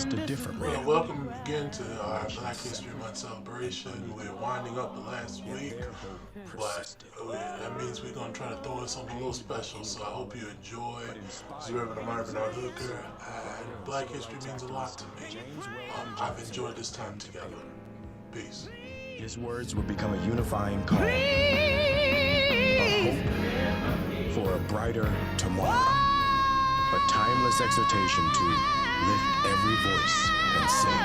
just a different reality. Well, welcome again to our Black History Month celebration. We're winding up the last week, but that means we're going to try to throw in something a little special, so I hope you enjoy. This is Reverend Amiri Hooker, and Black History means a lot to me. I've enjoyed this time together. Peace. His words will become a unifying call, a hope for a brighter tomorrow, a timeless exhortation to lift every voice and sing.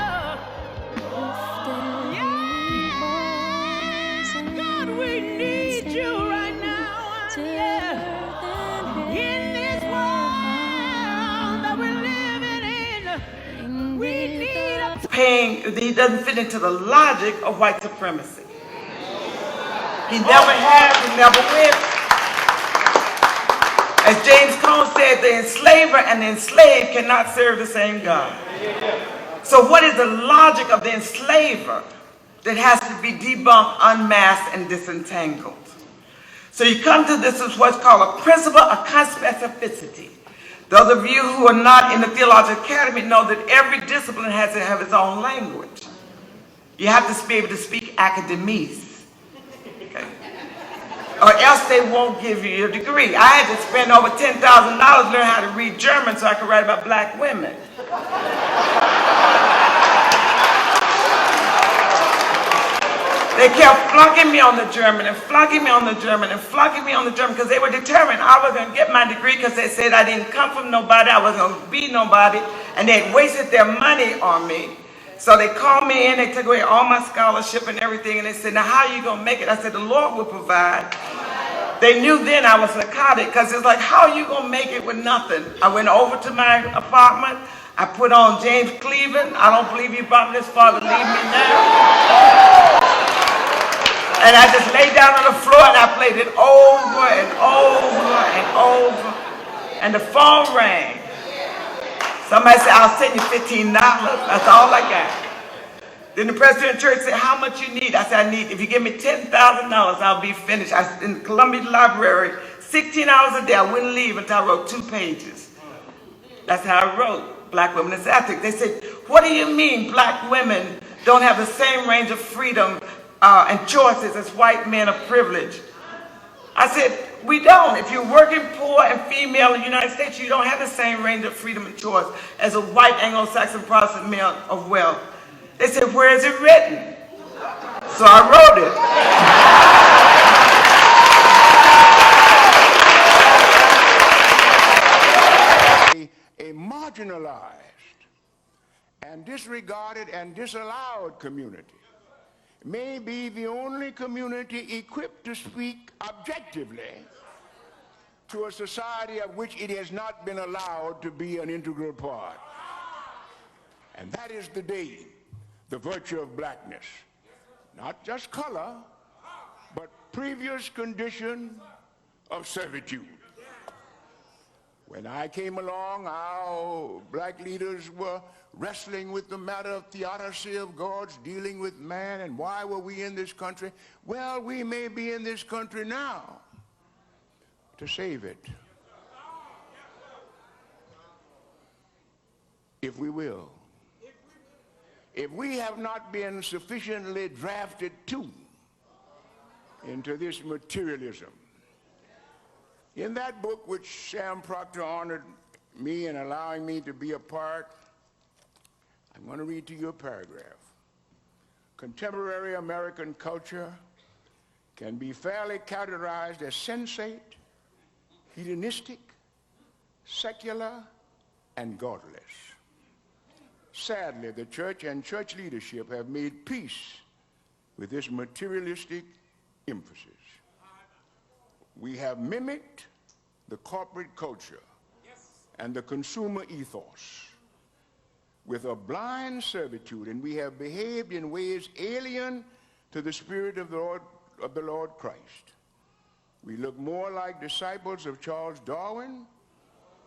God, we need you right now. In this world that we're living in, we need a he doesn't fit into the logic of white supremacy. He never has, he never will. As James Cone said, the enslaver and the enslaved cannot serve the same God. So what is the logic of the enslaver that has to be debunked, unmasked, and disentangled? So you come to this as what's called a principle of conspecificity. Those of you who are not in the Theological Academy know that every discipline has to have its own language. You have to be able to speak academies, okay? Or else they won't give you your degree. I had to spend over $10,000 to learn how to read German so I could write about black women. They kept flunking me on the German and flunking me on the German and flunking me on the German because they were determined I was going to get my degree because they said I didn't come from nobody, I wasn't going to be nobody, and they had wasted their money on me. So they called me in, they took away all my scholarship and everything, and they said, now how are you going to make it? I said, the Lord will provide. They knew then I was psychotic because it's like, how are you going to make it with nothing? I went over to my apartment, I put on James Cleveland. I don't believe you brought me this far to leave me now. And I just laid down on the floor and I played it over and over and over. And the phone rang. Somebody said, I'll send you $15. That's all I got. Then the president of the church said, how much you need? I said, I need, if you give me $10,000, I'll be finished. I was in the Columbia Library, 16 hours a day. I wouldn't leave until I wrote 2 pages. That's how I wrote Black Women as Ethics. They said, what do you mean black women don't have the same range of freedom and choices as white men of privilege? I said, we don't. If you're working poor and female in the United States, you don't have the same range of freedom and choice as a white Anglo-Saxon Protestant male of wealth. They said, where is it written? So I wrote it. A marginalized and disregarded and disallowed community may be the only community equipped to speak objectively to a society of which it has not been allowed to be an integral part. And that is the day, the virtue of blackness. Not just color, but previous condition of servitude. When I came along, our black leaders were wrestling with the matter of theodicy of God's dealing with man, and why were we in this country? Well, we may be in this country now to save it, if we will. If we have not been sufficiently drafted too into this materialism. In that book, which Sam Proctor honored me in allowing me to be a part, I'm going to read to you a paragraph. Contemporary American culture can be fairly categorized as sensate, hedonistic, secular, and godless. Sadly, the church and church leadership have made peace with this materialistic emphasis. We have mimicked the corporate culture and the consumer ethos with a blind servitude, and we have behaved in ways alien to the spirit of the Lord Christ. We look more like disciples of Charles Darwin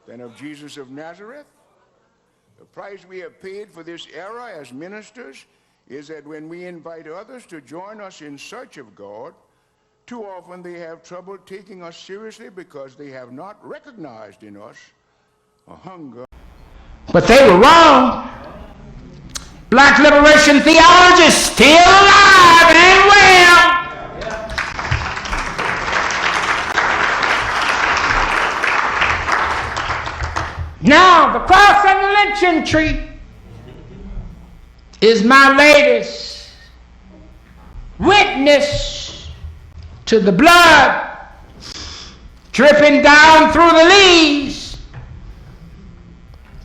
than of Jesus of Nazareth. The price we have paid for this era as ministers is that when we invite others to join us in search of God, too often they have trouble taking us seriously because they have not recognized in us a hunger. But they were wrong. Generation theologist, still alive and well. Now, the cross and the lynching tree is my latest witness to the blood dripping down through the leaves.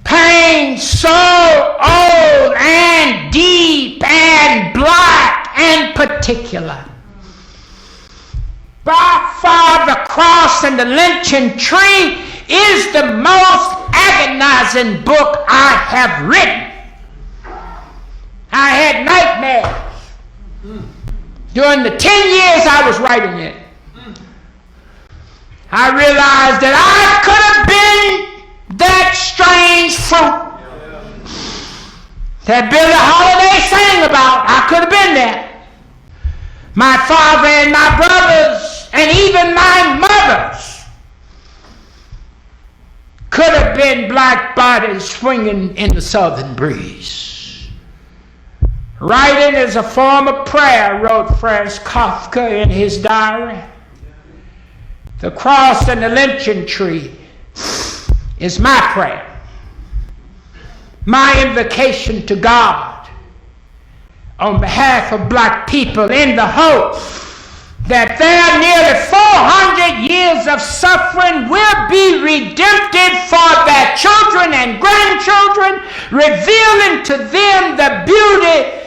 Pain so old and deep and black and particular. By far, the cross and the lynching tree is the most agonizing book I have written. I had nightmares during the 10 years I was writing it. I realized that I could have been that strange fruit that Billie Holiday sang about. I could have been that. My father and my brothers and even my mothers could have been black bodies swinging in the southern breeze. Writing is a form of prayer, wrote Franz Kafka in his diary. The cross and the lynching tree is my prayer, my invocation to God on behalf of black people in the hope that their nearly 400 years of suffering will be redempted for their children and grandchildren, revealing to them the beauty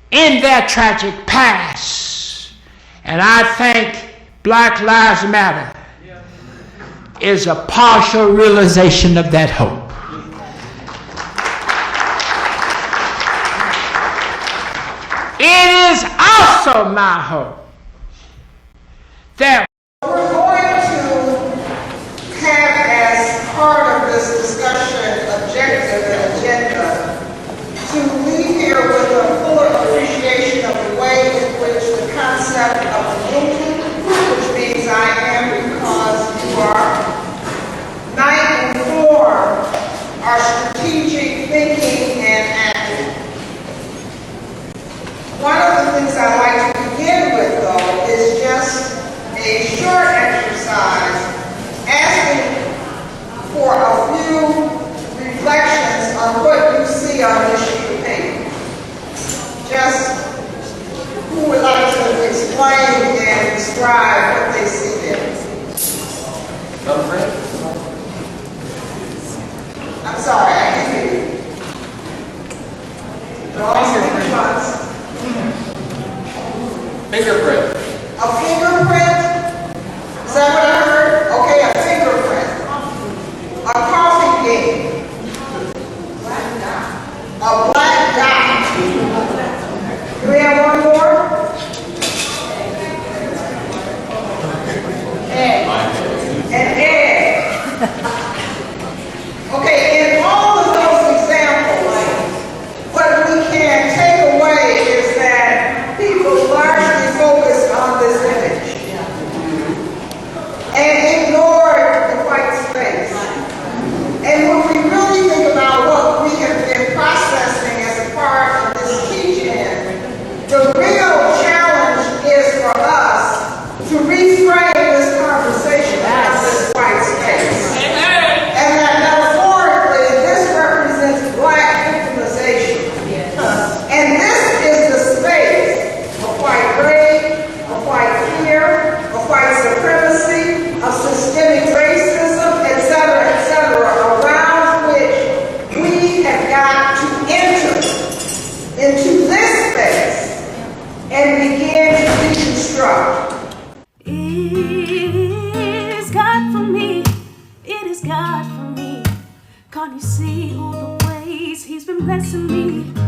in their tragic past. And I think Black Lives Matter is a partial realization of that hope. It is also my hope that we're going to have as part of this discussion objective and agenda to leave here with a fuller appreciation of the way in which the concept of the movement, which means I am because you are, might inform our strategic thinking and acting. One of the things I like to begin with, though, is just a short exercise asking for a few reflections on what you see on this sheet of paper. Just who would like to explain and describe what they see there? I'm sorry, I can't hear you. Fingerprint. A fingerprint? Is that what I heard? Okay, a fingerprint. A coffee bean. A black dot. Do we have one more? Egg. An egg. Okay, in all of those examples, what we can take away is that people largely focused on this image and ignored the white space. And when we really think about what we have been processing as a part of this teaching, the real challenge is for us to reframe this conversation about this white space. And that metaphorically, this represents black victimization. And this is the space of white rape, of white fear, of white supremacy, of systemic racism, etc., around which we have got to enter into this space and begin to deconstruct. It is God for me. It is God for me. Can't you see all the ways He's been blessing me?